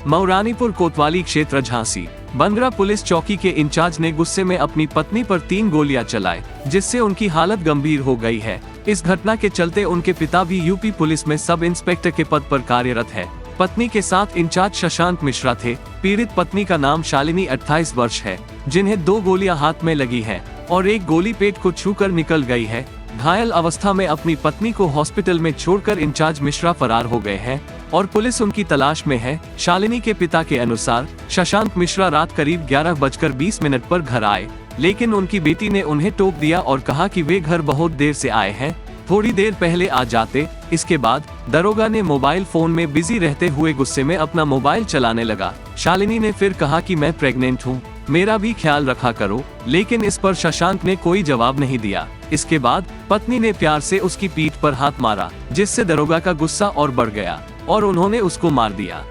मऊरानीपुर कोतवाली क्षेत्र झांसी बंदरा पुलिस चौकी के इंचार्ज ने गुस्से में अपनी पत्नी पर 3 गोलियां चलाए, जिससे उनकी हालत गंभीर हो गई है। इस घटना के चलते उनके पिता भी यूपी पुलिस में सब इंस्पेक्टर के पद पर कार्यरत है। पत्नी के साथ इंचार्ज शशांक मिश्रा थे। पीड़ित पत्नी का नाम शालिनी 28 वर्ष है, जिन्हें 2 गोलियां हाथ में लगी है और 1 गोली पेट को छूकर निकल गई है। घायल अवस्था में अपनी पत्नी को हॉस्पिटल में छोड़कर इंचार्ज मिश्रा फरार हो गए हैं और पुलिस उनकी तलाश में है। शालिनी के पिता के अनुसार शशांक मिश्रा रात करीब 11:20 पर घर आए, लेकिन उनकी बेटी ने उन्हें टोक दिया और कहा कि वे घर बहुत देर से आए हैं, थोड़ी देर पहले आ जाते। इसके बाद दरोगा ने मोबाइल फोन में बिजी रहते हुए गुस्से में अपना मोबाइल चलाने लगा। शालिनी ने फिर कहा कि मैं प्रेग्नेंट हूँ, मेरा भी ख्याल रखा करो, लेकिन इस पर शशांक ने कोई जवाब नहीं दिया। इसके बाद पत्नी ने प्यार से उसकी पीठ पर हाथ मारा, जिससे दरोगा का गुस्सा और बढ़ गया और उन्होंने उसको मार दिया।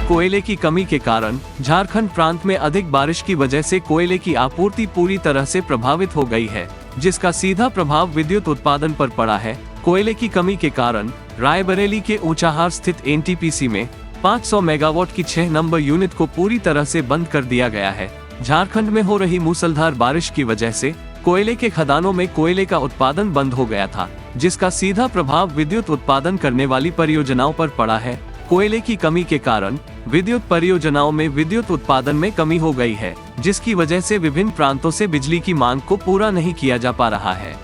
कोयले की कमी के कारण झारखंड प्रांत में अधिक बारिश की वजह से कोयले की आपूर्ति पूरी तरह से प्रभावित हो गई है, जिसका सीधा प्रभाव विद्युत उत्पादन पर पड़ा है। कोयले की कमी के कारण रायबरेली के ऊंचाहार स्थित एनटीपीसी में 500 मेगावाट की 6 नंबर यूनिट को पूरी तरह से बंद कर दिया गया है। झारखंड में हो रही मूसलाधार बारिश की वजह से कोयले के खदानों में कोयले का उत्पादन बंद हो गया था, जिसका सीधा प्रभाव विद्युत उत्पादन करने वाली परियोजनाओं पर पड़ा है। कोयले की कमी के कारण विद्युत परियोजनाओं में विद्युत उत्पादन में कमी हो गई है, जिसकी वजह से विभिन्न प्रांतों से बिजली की मांग को पूरा नहीं किया जा पा रहा है।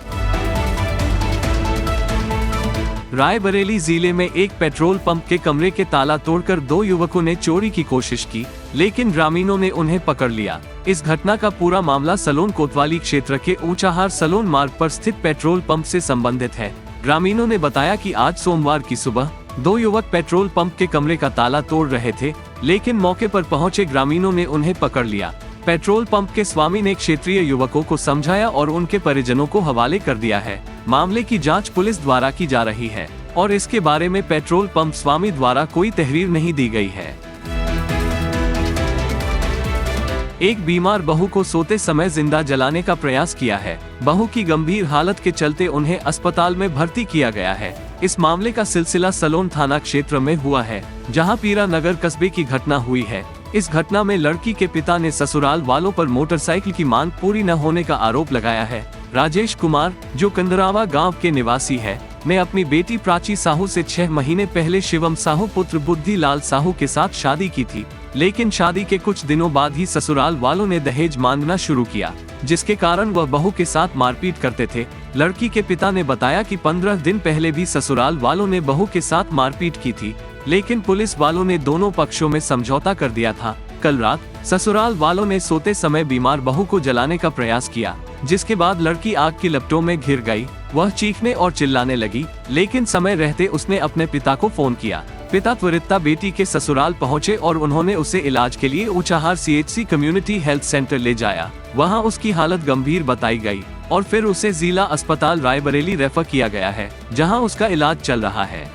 रायबरेली जिले में एक पेट्रोल पंप के कमरे के ताला तोड़कर 2 युवकों ने चोरी की कोशिश की, लेकिन ग्रामीणों ने उन्हें पकड़ लिया। इस घटना का पूरा मामला सलोन कोतवाली क्षेत्र के ऊंचाहार सलोन मार्ग पर स्थित पेट्रोल पंप से संबंधित है। ग्रामीणों ने बताया कि आज सोमवार की सुबह 2 युवक पेट्रोल पंप के कमरे का ताला तोड़ रहे थे, लेकिन मौके पर पहुंचे ग्रामीणों ने उन्हें पकड़ लिया। पेट्रोल पंप के स्वामी ने क्षेत्रीय युवकों को समझाया और उनके परिजनों को हवाले कर दिया है। मामले की जांच पुलिस द्वारा की जा रही है और इसके बारे में पेट्रोल पंप स्वामी द्वारा कोई तहरीर नहीं दी गई है। एक बीमार बहू को सोते समय जिंदा जलाने का प्रयास किया है। बहू की गंभीर हालत के चलते उन्हें अस्पताल में भर्ती किया गया है। इस मामले का सिलसिला सलोन थाना क्षेत्र में हुआ है, जहां पीरा नगर कस्बे की घटना हुई है। इस घटना में लड़की के पिता ने ससुराल वालों पर मोटरसाइकिल की मांग पूरी न होने का आरोप लगाया है। राजेश कुमार, जो कंदरावा गांव के निवासी है, ने अपनी बेटी प्राची साहू से 6 महीने पहले शिवम साहू पुत्र बुद्धि लाल साहू के साथ शादी की थी, लेकिन शादी के कुछ दिनों बाद ही ससुराल वालों ने दहेज मांगना शुरू किया, जिसके कारण वह बहू के साथ मारपीट करते थे। लड़की के पिता ने बताया कि 15 दिन पहले भी ससुराल वालों ने बहू के साथ मारपीट की थी, लेकिन पुलिस वालों ने दोनों पक्षों में समझौता कर दिया था। कल रात ससुराल वालों ने सोते समय बीमार बहू को जलाने का प्रयास किया, जिसके बाद लड़की आग की लपटों में घिर गई। वह चीखने और चिल्लाने लगी, लेकिन समय रहते उसने अपने पिता को फोन किया। पिता त्वरितता बेटी के ससुराल पहुंचे और उन्होंने उसे इलाज के लिए Unchahar CHC community health centre ले जाया। वहां उसकी हालत गंभीर बताई गई और फिर उसे जिला अस्पताल रायबरेली रेफर किया गया है, जहां उसका इलाज चल रहा है।